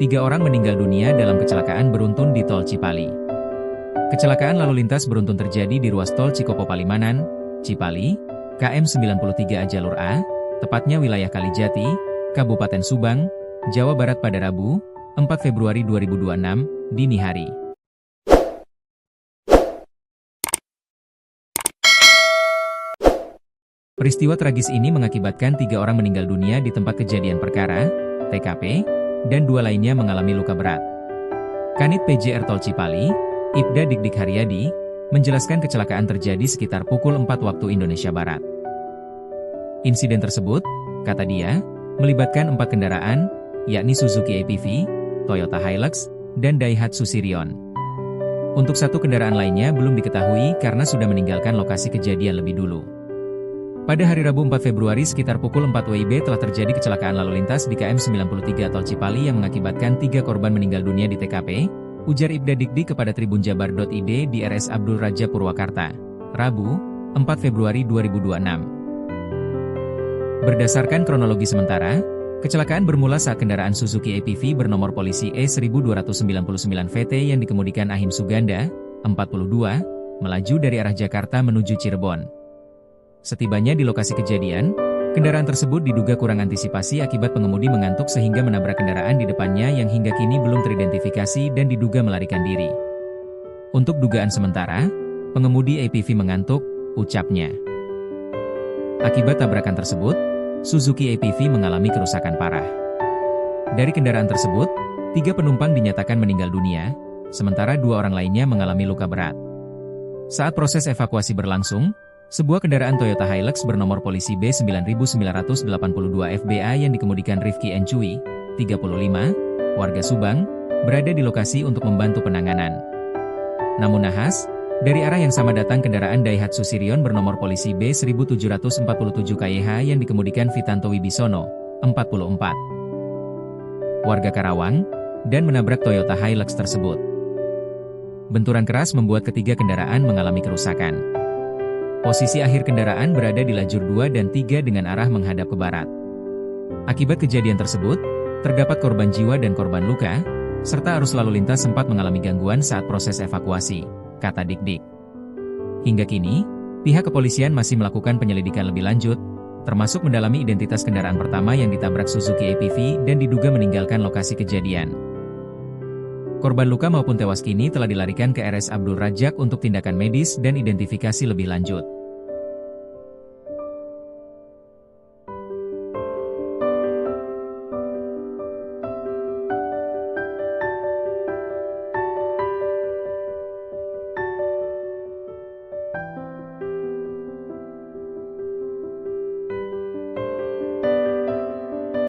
3 orang meninggal dunia dalam kecelakaan beruntun di Tol Cipali. Kecelakaan lalu lintas beruntun terjadi di ruas Tol Cikopo Palimanan, Cipali, KM 93A Jalur A, tepatnya wilayah Kalijati, Kabupaten Subang, Jawa Barat pada Rabu, 4 Februari 2026, dini hari. Peristiwa tragis ini mengakibatkan 3 orang meninggal dunia di tempat kejadian perkara, TKP, dan 2 lainnya mengalami luka berat. Kanit PJR Tol Cipali, Ibda Dikdik Haryadi, menjelaskan kecelakaan terjadi sekitar pukul 4 waktu Indonesia Barat. Insiden tersebut, kata dia, melibatkan 4 kendaraan, yakni Suzuki APV, Toyota Hilux, dan Daihatsu Sirion. Untuk 1 kendaraan lainnya belum diketahui karena sudah meninggalkan lokasi kejadian lebih dulu. Pada hari Rabu 4 Februari sekitar pukul 4 WIB telah terjadi kecelakaan lalu lintas di KM 93 Tol Cipali yang mengakibatkan 3 korban meninggal dunia di TKP, ujar Ibda Dikdik kepada tribunjabar.id di RS Abdul Raja Purwakarta, Rabu, 4 Februari 2026. Berdasarkan kronologi sementara, kecelakaan bermula saat kendaraan Suzuki APV bernomor polisi E1299VT yang dikemudikan Ahim Suganda, 42, melaju dari arah Jakarta menuju Cirebon. Setibanya di lokasi kejadian, kendaraan tersebut diduga kurang antisipasi akibat pengemudi mengantuk sehingga menabrak kendaraan di depannya yang hingga kini belum teridentifikasi dan diduga melarikan diri. Untuk dugaan sementara, pengemudi APV mengantuk, ucapnya. Akibat tabrakan tersebut, Suzuki APV mengalami kerusakan parah. Dari kendaraan tersebut, 3 penumpang dinyatakan meninggal dunia, sementara 2 orang lainnya mengalami luka berat. Saat proses evakuasi berlangsung, sebuah kendaraan Toyota Hilux bernomor polisi B9982FBA yang dikemudikan Rifki Encui, 35, warga Subang, berada di lokasi untuk membantu penanganan. Namun nahas, dari arah yang sama datang kendaraan Daihatsu Sirion bernomor polisi B1747KYH yang dikemudikan Vitanto Wibisono, 44, warga Karawang, dan menabrak Toyota Hilux tersebut. Benturan keras membuat ketiga kendaraan mengalami kerusakan. Posisi akhir kendaraan berada di lajur 2 dan 3 dengan arah menghadap ke barat. Akibat kejadian tersebut, terdapat korban jiwa dan korban luka, serta arus lalu lintas sempat mengalami gangguan saat proses evakuasi, kata Dikdik. Hingga kini, pihak kepolisian masih melakukan penyelidikan lebih lanjut, termasuk mendalami identitas kendaraan pertama yang ditabrak Suzuki APV dan diduga meninggalkan lokasi kejadian. Korban luka maupun tewas kini telah dilarikan ke RS Abdul Rajak untuk tindakan medis dan identifikasi lebih lanjut.